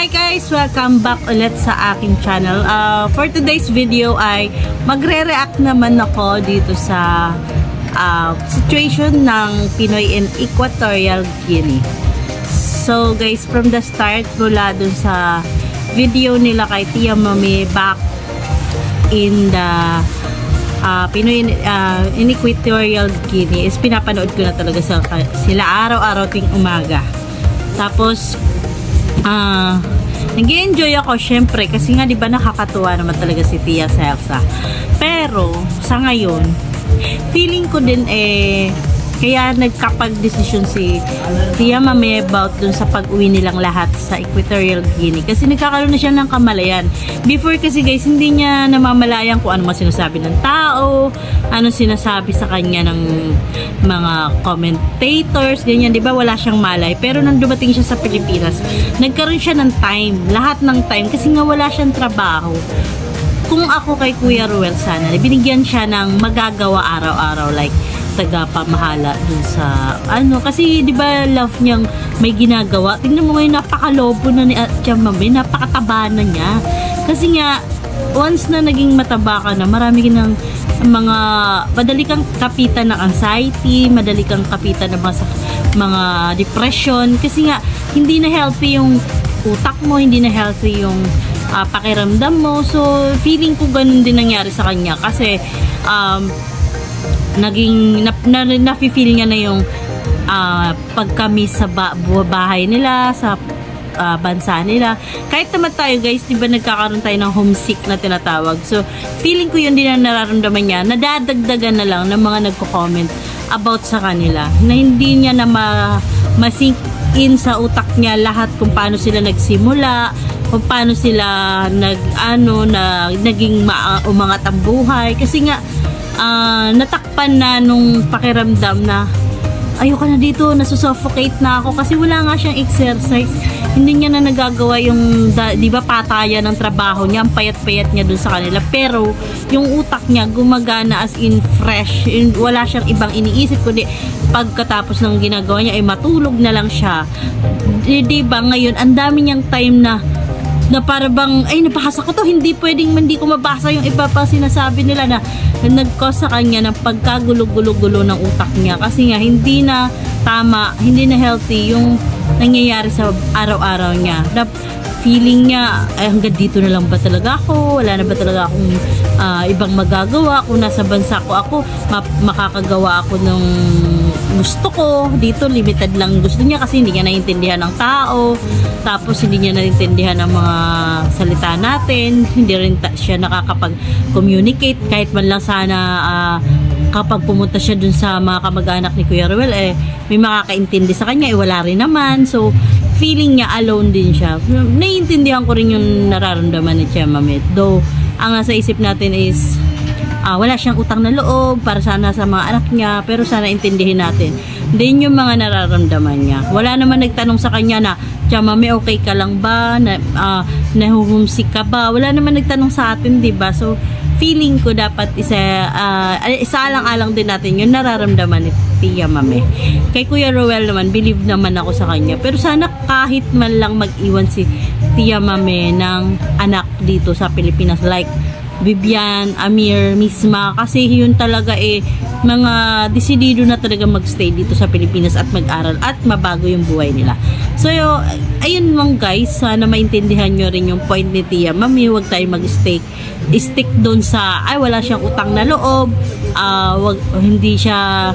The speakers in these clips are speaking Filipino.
Hi guys! Welcome back ulit sa aking channel. For today's video ay magre-react naman ako dito sa situation ng Pinoy in Equatorial Guinea. So guys, from the start mula dun sa video nila kay Tia Mami back in the Pinoy in Equatorial Guinea is pinapanood ko na talaga sila araw-araw ting umaga. Tapos nag-enjoy ako syempre kasi nga 'di ba nakakatuwa naman talaga si Tia Celsa. Pero sa ngayon, feeling ko din kaya nagkapag-desisyon si Tia Mami about dun sa pag-uwi nilang lahat sa Equatorial Guinea. Kasi nagkakaroon na siya ng kamalayan. Before kasi guys, hindi niya namamalayan kung ano man sinasabi ng tao, ano sinasabi sa kanya ng mga commentators, ganyan, di ba? Wala siyang malay. Pero nang dumating siya sa Pilipinas, nagkaroon siya ng time, lahat ng time, kasi nga wala siyang trabaho. Kung ako kay Kuya Ruel sana, binigyan siya ng magagawa araw-araw, like tagapamahala dun sa kasi di ba love niyang may ginagawa. Tingnan mo ngayon, napakalobo na ni Tia Mami, napakataba na niya. Kasi nga once na naging mataba ka na, marami ng mga madali kang kapitan ng anxiety, madali kang kapitan ng mga depression, kasi nga hindi na healthy yung utak mo, hindi na healthy yung pakiramdam mo. So feeling ko ganun din nangyari sa kanya kasi nafe-feel niya na yung pagka-miss sa bahay nila, sa bansa nila. Kahit naman tayo guys, di ba nagkakaroon tayo ng homesick na tinatawag. So feeling ko yun din ang nararamdaman niya. Nadadagdagan na lang ng mga nagko-comment about sa kanila, na hindi niya na ma-sink in sa utak niya lahat kung paano sila nagsimula, kung paano sila naging umangat ang buhay. Kasi nga natakpan na nung pakiramdam na ayoko na dito, nasusuffocate na ako kasi wala nga siyang exercise. Hindi niya na nagagawa yung di ba patayan ng trabaho niya, ang payat-payat niya dun sa kanila, pero yung utak niya gumagana as in fresh, wala siyang ibang iniisip kundi pagkatapos ng ginagawa niya ay matulog na lang siya. Di ba ngayon ang dami niyang time na para bang, ay nabasa ko to, hindi ko mabasa yung iba pa sinasabi nila na nag-cause sa kanya ng pagkagulo-gulo-gulo ng utak niya. Kasi nga hindi na tama, hindi na healthy yung nangyayari sa araw-araw niya. Feeling niya, ay hanggang dito na lang ba talaga ako? Wala na ba talaga akong ibang magagawa? Kung nasa bansa ko ako, makakagawa ako ng gusto ko. Dito limited lang gusto niya kasi hindi niya naiintindihan ng tao. Tapos hindi niya naiintindihan ng mga salita natin. Hindi rin siya nakakapag-communicate. Kahit man lang sana kapag pumunta siya dun sa mga kamag-anak ni Kuya Ruel, may makakaintindi sa kanya, wala rin naman. So feeling niya alone din siya. Naiintindihan ko rin yung nararamdaman ni Tia Mami. Though ang nasa isip natin is wala siyang utang na loob para sana sa mga anak niya, pero sana intindihin natin din yung mga nararamdaman niya. Wala naman nagtanong sa kanya na, Tia Mami, okay ka lang ba? Nahuhumsik ka ba? Wala naman nagtanong sa atin, diba? So feeling ko dapat isaalang-alang din natin yung nararamdaman ni Tia Mami. Kay Kuya Ruel naman, believe naman ako sa kanya. Pero sana kahit man lang mag-iwan si Tia Mami ng anak dito sa Pilipinas, like Vivian, Amir, Misma, kasi yun talaga mga desidido na talaga magstay dito sa Pilipinas at mag-aral at mabago yung buhay nila. So ayun lang guys, sana maintindihan nyo rin yung point ni Tia Mami. Huwag tayo stick doon sa wala siyang utang na loob, hindi siya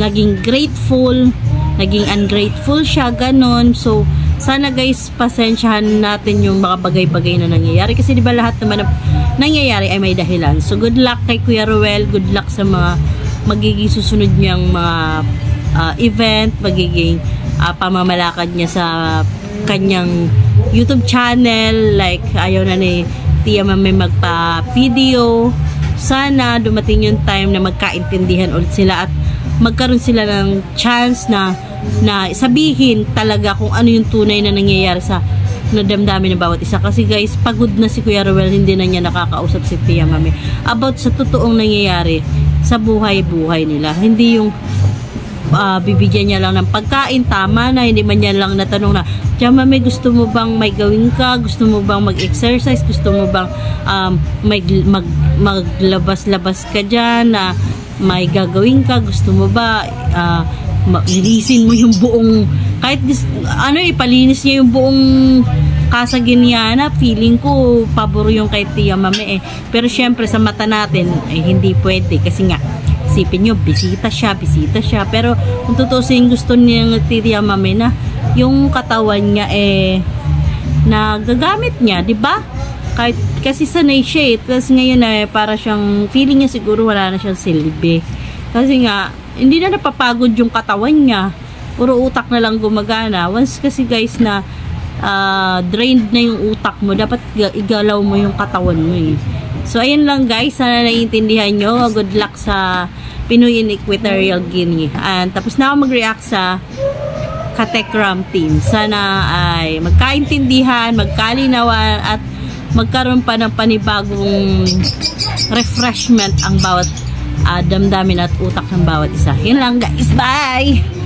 naging grateful, naging ungrateful siya, ganon. So sana guys, pasensyahan natin yung mga bagay-bagay na nangyayari kasi di ba lahat naman nangyayari ay may dahilan. So good luck kay Kuya Ruel, good luck sa mga magiging susunod niyang mga event, magiging pamamalakad niya sa kanyang YouTube channel. Like ayaw na ni Tia Mami magpa-video. Sana dumating yung time na magkaintindihan ulit sila at magkaroon sila ng chance na sabihin talaga kung ano yung tunay na nangyayari sa nadamdamin ng bawat isa. Kasi guys, pagod na si Kuya Ruel, hindi na niya nakakausap si Tia Mami about sa totoong nangyayari sa buhay-buhay nila. Hindi yung bibigyan niya lang ng pagkain, tama na, hindi man niya lang natanong na, Tia Mami, gusto mo bang may gawin ka? Gusto mo bang mag-exercise? Gusto mo bang maglabas-labas ka dyan na may gagawin ka? Gusto mo ba linisin mo yung buong, kahit ipalinis niya yung buong Kasaginiana? Feeling ko pabor yung kay Tia Mami pero syempre sa mata natin hindi pwede kasi nga isipin nyo, bisita siya, pero kung tutusin gusto niya ng Tia Mami na yung katawan niya na gagamit niya, di ba? Kahit kasi sanay siya tapos ngayon para siyang feeling niya siguro wala na siyang silbi kasi nga hindi na napapagod yung katawan niya, puro utak na lang gumagana. Once kasi guys na drained na yung utak mo, dapat igalaw mo yung katawan mo So ayun lang guys, sana naiintindihan nyo. Good luck sa Pinoy in Equatorial Guinea. And tapos na ako mag-react sa Katekram team. Sana ay magkaintindihan, magkalinawan at magkaroon pa ng panibagong refreshment ang bawat damdamin at utak ng bawat isa. Yun lang guys, bye!